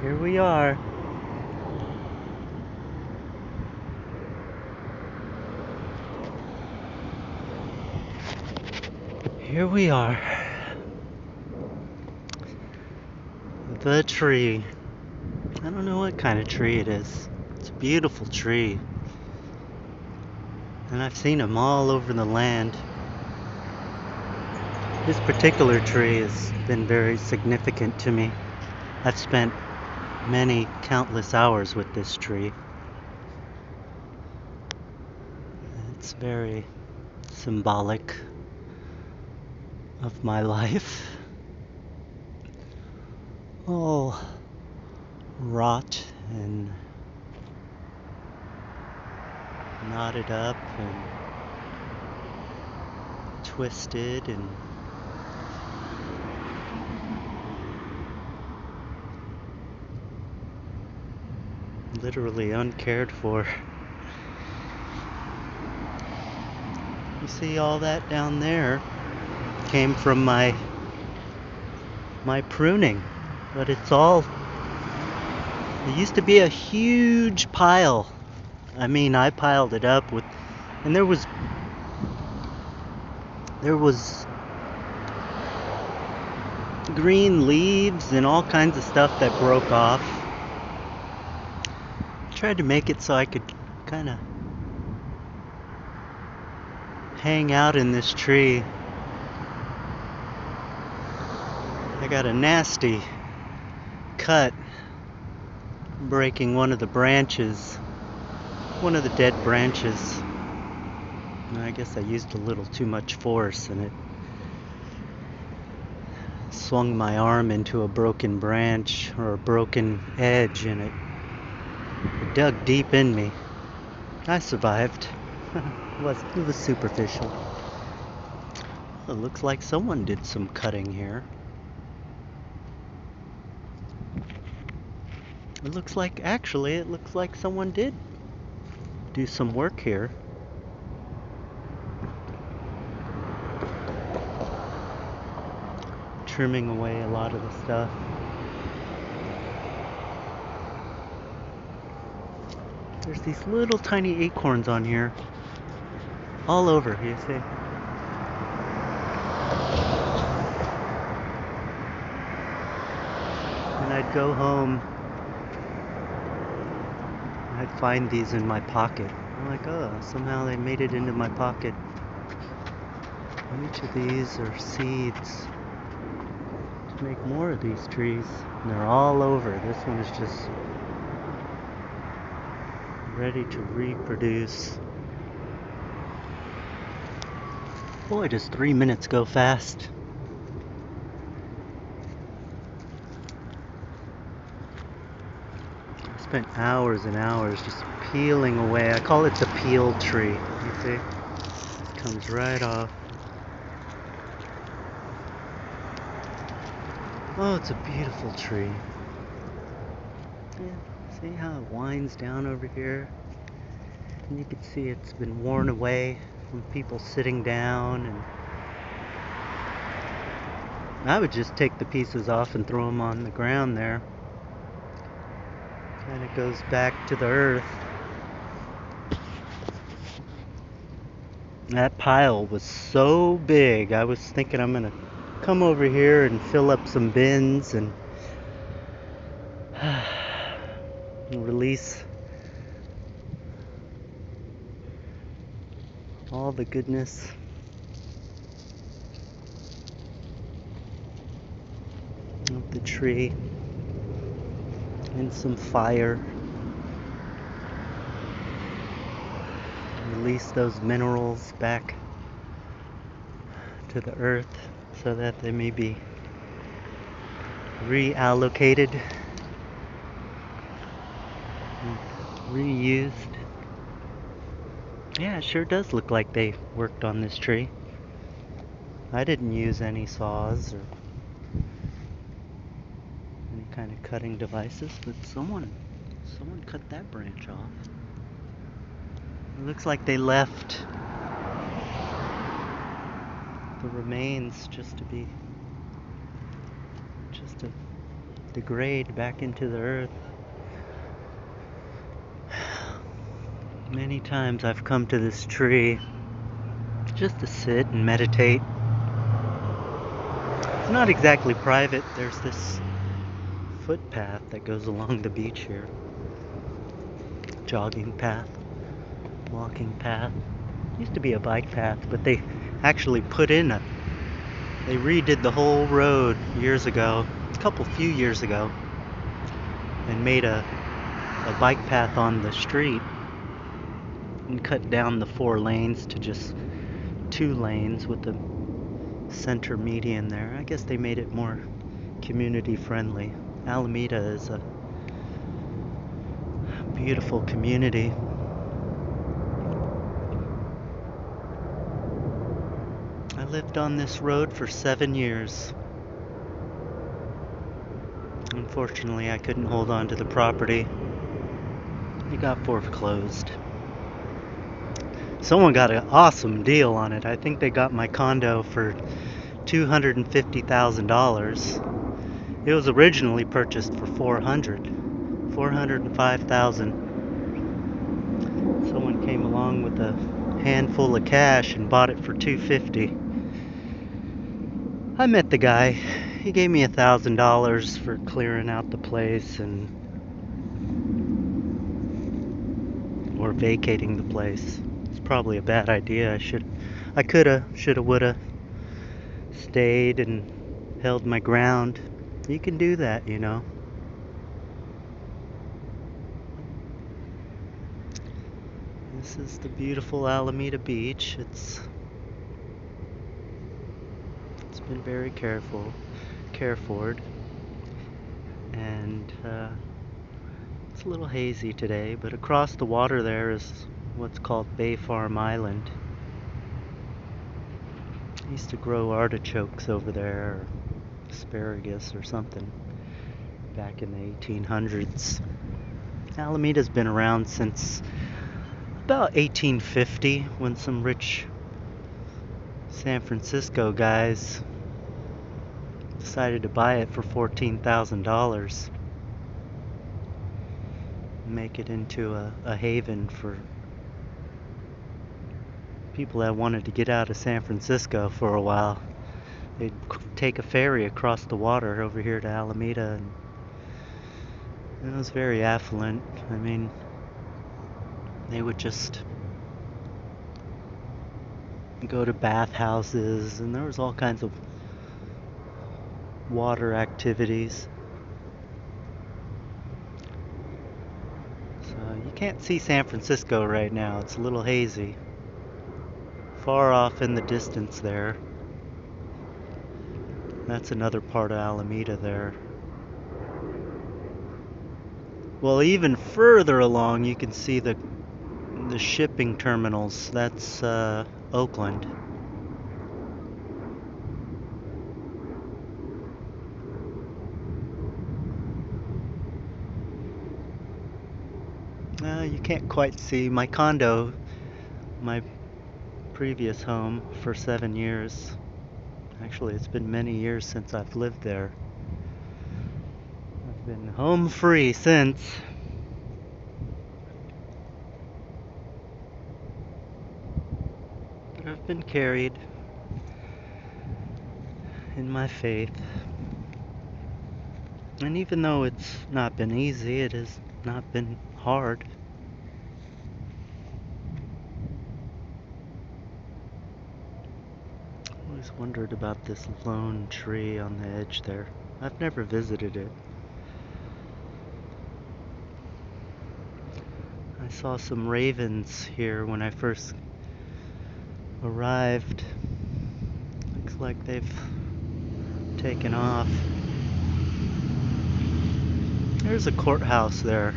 Here we are. Here we are. The tree. I don't know what kind of tree it is. It's a beautiful tree. And I've seen them all over the land. This particular tree has been very significant to me. I've spent many countless hours with this tree. It's very symbolic of my life. All rot and knotted up and twisted and literally uncared for. You see all that down there came from my pruning, but it's all, it used to be a huge pile. I mean, I piled it up with, and there was green leaves and all kinds of stuff that broke off. I tried to make it so I could kind of hang out in this tree. I got a nasty cut breaking one of the branches, one of the dead branches. And I guess I used a little too much force and it swung my arm into a broken branch or a broken edge, and it dug deep in me. I survived. It was superficial. It looks like someone did some cutting here. It looks like someone did do some work here. Trimming away a lot of the stuff. There's these little tiny acorns on here. All over, you see. And I'd go home, I'd find these in my pocket. I'm like, oh, somehow they made it into my pocket. Each of these are seeds to make more of these trees. And they're all over. This one is just ready to reproduce. Boy, does 3 minutes go fast. I spent hours and hours just peeling away. I call it the peel tree. You see? It comes right off. Oh, it's a beautiful tree. Yeah, see how it winds down over here? And you can see it's been worn away from people sitting down, and I would just take the pieces off and throw them on the ground there. And it goes back to the earth. That pile was so big, I was thinking I'm gonna come over here and fill up some bins and release all the goodness. Of the tree and some fire. Release those minerals back to the earth so that they may be reallocated, reused. Yeah, it sure does look like they worked on this tree. I didn't use any saws or any kind of cutting devices, but someone cut that branch off. It looks like they left the remains just to degrade back into the earth. Many times I've come to this tree just to sit and meditate. It's not exactly private. There's this footpath that goes along the beach here. Jogging path, walking path. Used to be a bike path, but they actually they redid the whole road years ago, few years ago, and made a bike path on the street and cut down the 4 lanes to just 2 lanes with the center median there. I guess they made it more community friendly. Alameda is a beautiful community. I lived on this road for 7 years. Unfortunately, I couldn't hold on to the property. It got foreclosed. Someone got an awesome deal on it. I think they got my condo for $250,000. It was originally purchased for $405,000. Someone came along with a handful of cash and bought it for $250,000. I met the guy. He gave me $1,000 for clearing out the place or vacating the place. It's probably a bad idea. I coulda, shoulda, woulda stayed and held my ground. You can do that, you know. This is the beautiful Alameda Beach. It's been very cared for, and it's a little hazy today, but across the water there is what's called Bay Farm Island. I used to grow artichokes over there, or asparagus or something, back in the 1800s. Alameda's been around since about 1850, when some rich San Francisco guys decided to buy it for $14,000. Make it into a haven for people that wanted to get out of San Francisco for a while. They'd take a ferry across the water over here to Alameda, and it was very affluent. I mean, they would just go to bathhouses, and there was all kinds of water activities. So you can't see San Francisco right now. It's a little hazy. Far off in the distance there. That's another part of Alameda there. Well, even further along you can see the shipping terminals. That's Oakland. You can't quite see my condo, my previous home for 7 years. Actually, it's been many years since I've lived there. I've been home free since. But I've been carried in my faith. And even though it's not been easy, it has not been hard. I always wondered about this lone tree on the edge there. I've never visited it. I saw some ravens here when I first arrived. Looks like they've taken off. There's a courthouse there.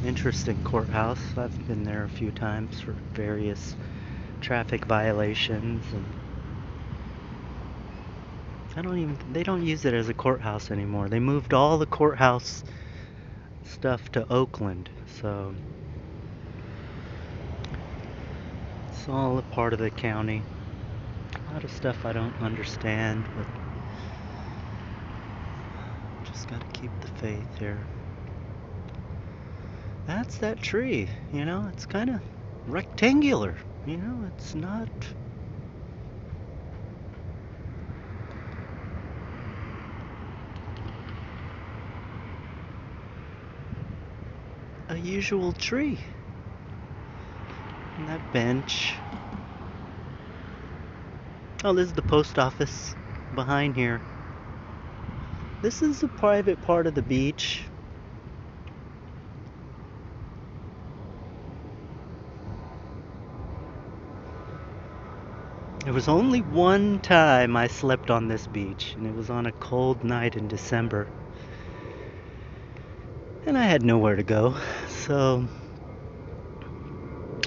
Interesting courthouse. I've been there a few times for various traffic violations, and they don't use it as a courthouse anymore. They moved all the courthouse stuff to Oakland, so it's all a part of the county. A lot of stuff I don't understand, but just Gotta keep the faith here. That's that tree, you know, it's kind of rectangular, you know, it's not a usual tree. And that bench. Oh, this is the post office behind here. This is a private part of the beach. There was only one time I slept on this beach, and it was on a cold night in December. And I had nowhere to go, so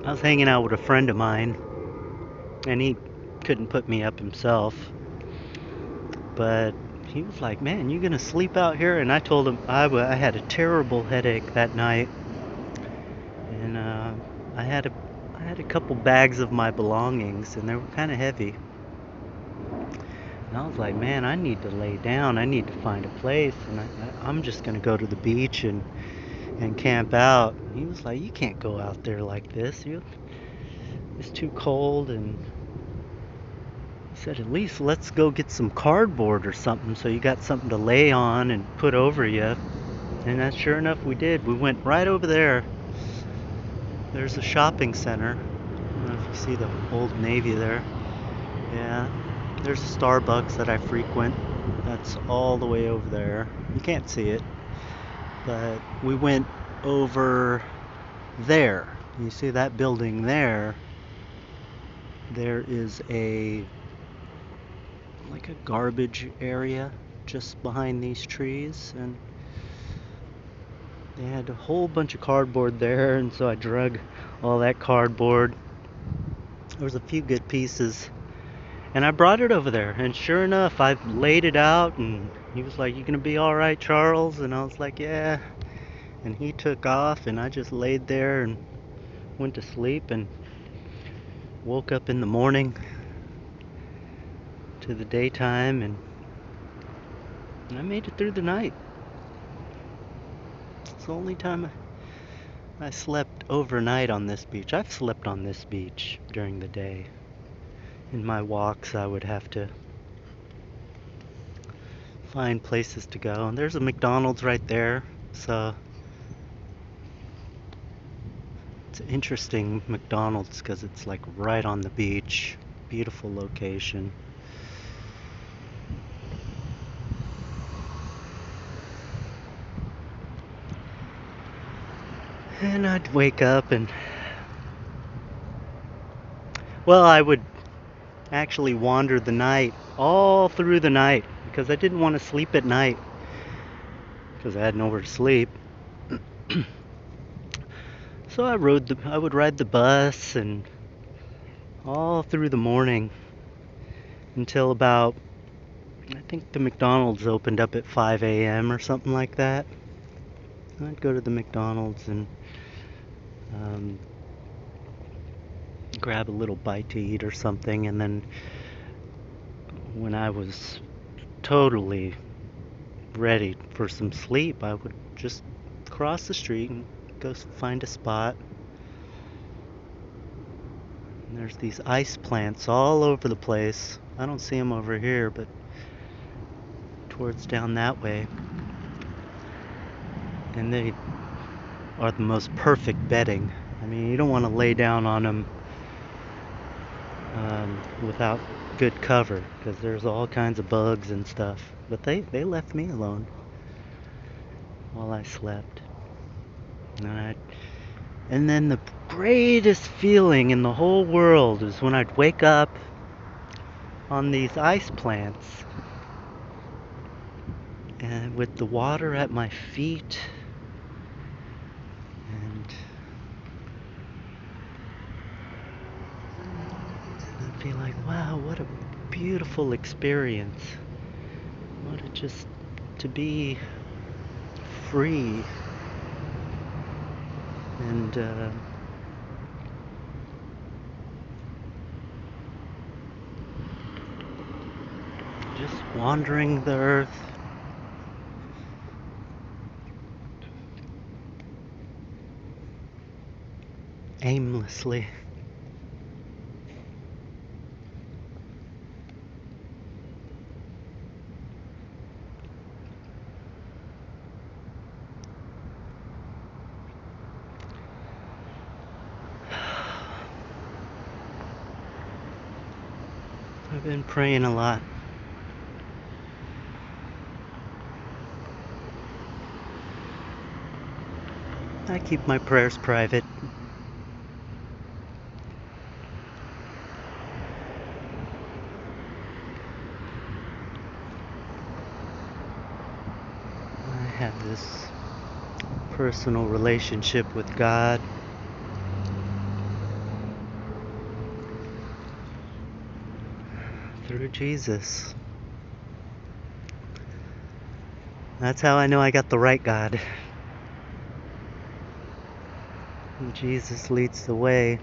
I was hanging out with a friend of mine, and he couldn't put me up himself. But he was like, "Man, you gonna sleep out here?" And I told him I had a terrible headache that night, and I had a couple bags of my belongings, and they were kind of heavy. And I was like, "Man, I need to lay down. I need to find a place, and I'm just gonna go to the beach and camp out." And he was like, "You can't go out there like this. It's too cold." And he said, "At least let's go get some cardboard or something so you got something to lay on and put over you." And that, sure enough, we did. We went right over there. There's a shopping center. I don't know if you see the Old Navy there. Yeah. There's a Starbucks that I frequent. That's all the way over there. You can't see it. But we went over there. You see that building there? There is like a garbage area just behind these trees, and they had a whole bunch of cardboard there, and so I drug all that cardboard. There was a few good pieces, and I brought it over there, and sure enough, I laid it out, and he was like, "You gonna be all right, Charles?" And I was like, "Yeah." And he took off, and I just laid there and went to sleep, and woke up in the morning to the daytime, and I made it through the night. It's the only time I slept overnight on this beach. I've slept on this beach during the day. In my walks, I would have to find places to go. And there's a McDonald's right there, so it's an interesting McDonald's because it's like right on the beach. Beautiful location. And I'd wake up and, well, I would actually wander the night, all through the night, because I didn't want to sleep at night, because I had nowhere to sleep. So I would ride the bus and all through the morning until about, I think the McDonald's opened up at 5 a.m. or something like that. I'd go to the McDonald's and grab a little bite to eat or something, and then when I was totally ready for some sleep, I would just cross the street and go find a spot. And there's these ice plants all over the place. I don't see them over here, but towards down that way. And they are the most perfect bedding. I mean, you don't want to lay down on them without good cover, because there's all kinds of bugs and stuff. But they left me alone while I slept. And then the greatest feeling in the whole world is when I'd wake up on these ice plants and with the water at my feet, and I'd be like, wow, what a beautiful experience. What a just to be free and just wandering the earth, aimlessly. I've been praying a lot. I keep my prayers private. I have this personal relationship with God. Through Jesus. That's how I know I got the right God. And Jesus leads the way.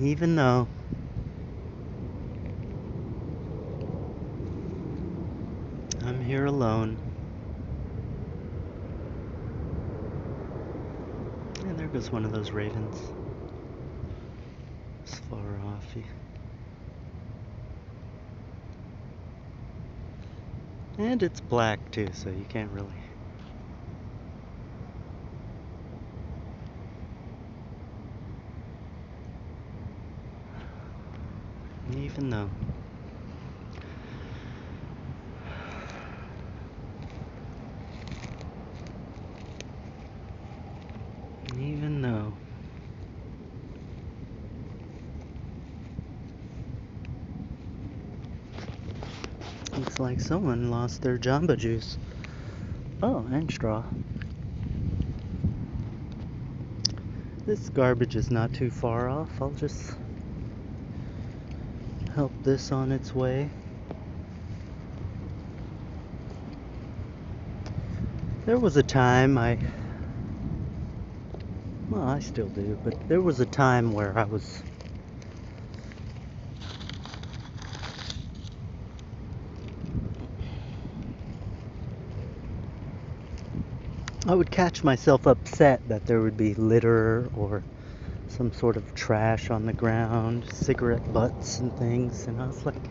Even though I'm here alone. And there goes one of those ravens. It's far off. And it's black too, so you can't really. Even though. Even though. Looks like someone lost their Jamba Juice. Oh, and straw. This garbage is not too far off. I'll just help this on its way. There was a time I still do, but there was a time where I would catch myself upset that there would be litter or some sort of trash on the ground, cigarette butts and things, and I was like,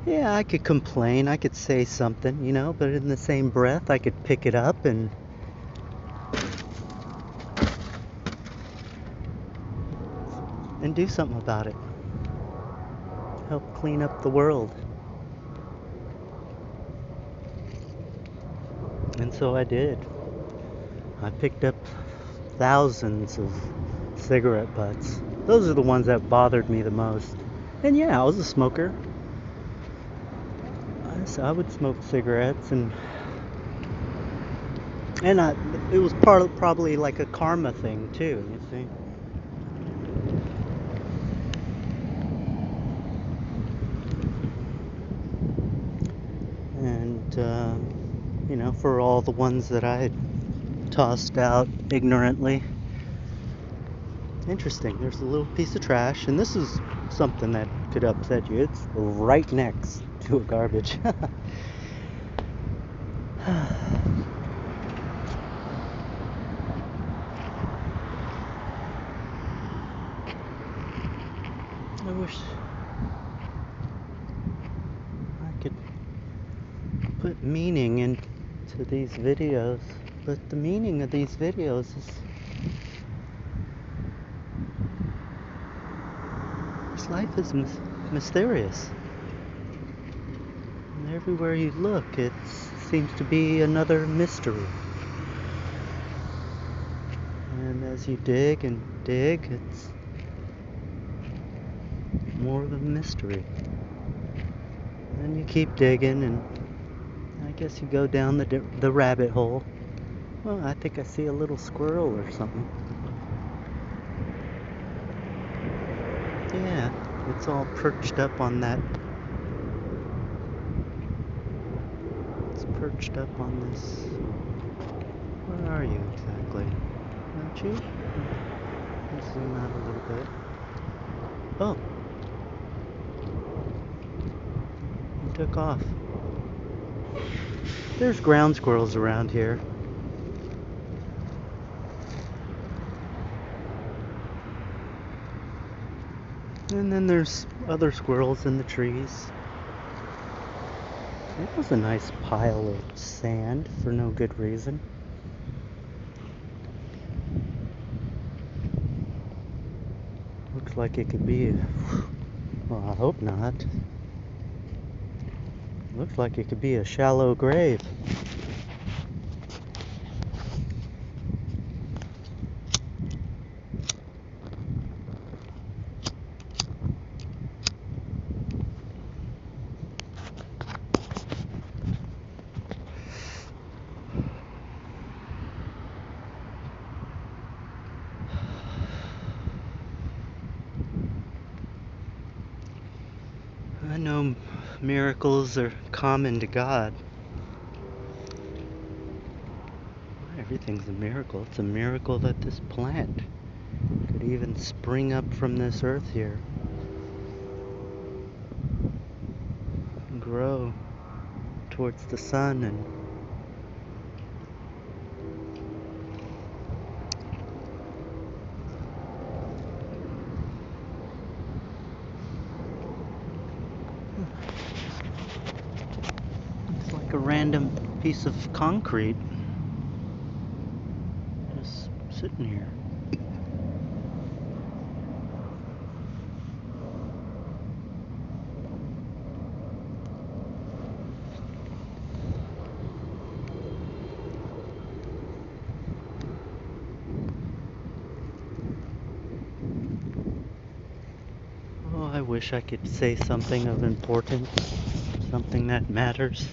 yeah, I could complain, I could say something, but in the same breath I could pick it up and do something about it. Help clean up the world. And so I did. I picked up thousands of cigarette butts. Those are the ones that bothered me the most. And yeah, I was a smoker. I would smoke cigarettes and it was probably like a karma thing too, you see. And for all the ones that I had tossed out ignorantly. Interesting, there's a little piece of trash, and this is something that could upset you. It's right next to a garbage. I wish I could put meaning into these videos, but the meaning of these videos is this life is mysterious. And everywhere you look, it seems to be another mystery. And as you dig and dig, it's more of a mystery. And you keep digging, and I guess you go down the rabbit hole. Well, I think I see a little squirrel or something. Yeah, it's all perched up on that. It's perched up on this. Where are you exactly? Aren't you? Let's zoom out a little bit. Oh, he took off. There's ground squirrels around here. And then there's other squirrels in the trees. It was a nice pile of sand for no good reason. Looks like it could be, well, I hope not. Looks like it could be a shallow grave. I know miracles are common to God. Everything's a miracle. It's a miracle that this plant could even spring up from this earth here and grow towards the sun. And it's like a random piece of concrete just sitting here. Oh, I wish I could say something of importance, something that matters,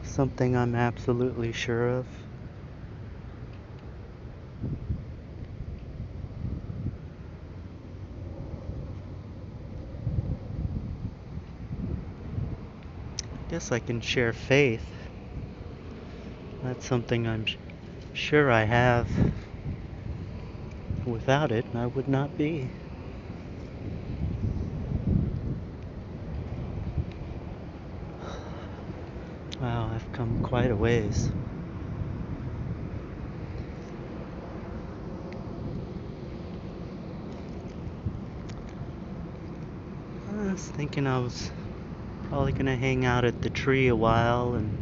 something I'm absolutely sure of. I guess I can share faith. That's something I'm sure I have. Without it, I would not be. Wow, I've come quite a ways. I was thinking I was probably gonna hang out at the tree a while and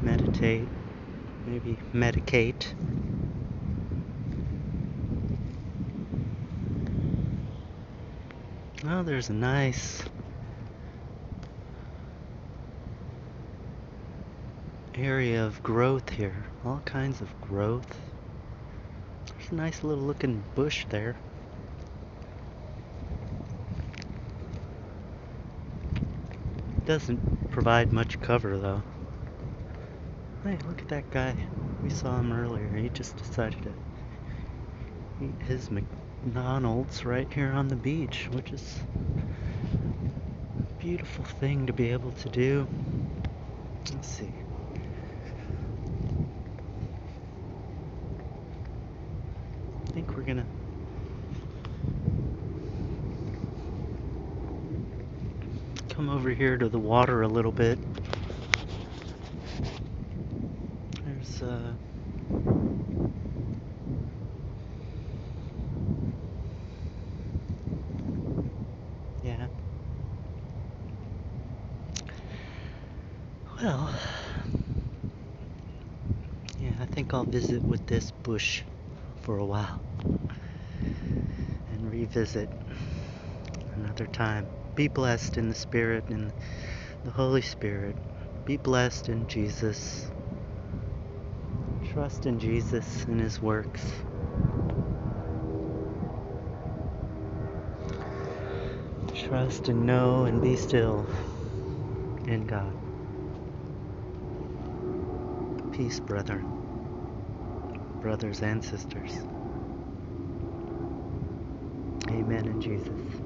meditate, maybe medicate. Oh, there's a nice area of growth here. All kinds of growth. There's a nice little looking bush there. Doesn't provide much cover though. Hey, look at that guy. We saw him earlier. He just decided to eat his McDonald's right here on the beach, which is a beautiful thing to be able to do. Let's see. I think we're gonna come over here to the water a little bit. There's yeah. Well, yeah, I think I'll visit with this bush for a while and revisit another time. Be blessed in the Spirit and the Holy Spirit. Be blessed in Jesus. Trust in Jesus and His works. Trust and know and be still in God. Peace, brothers and sisters. Amen in Jesus.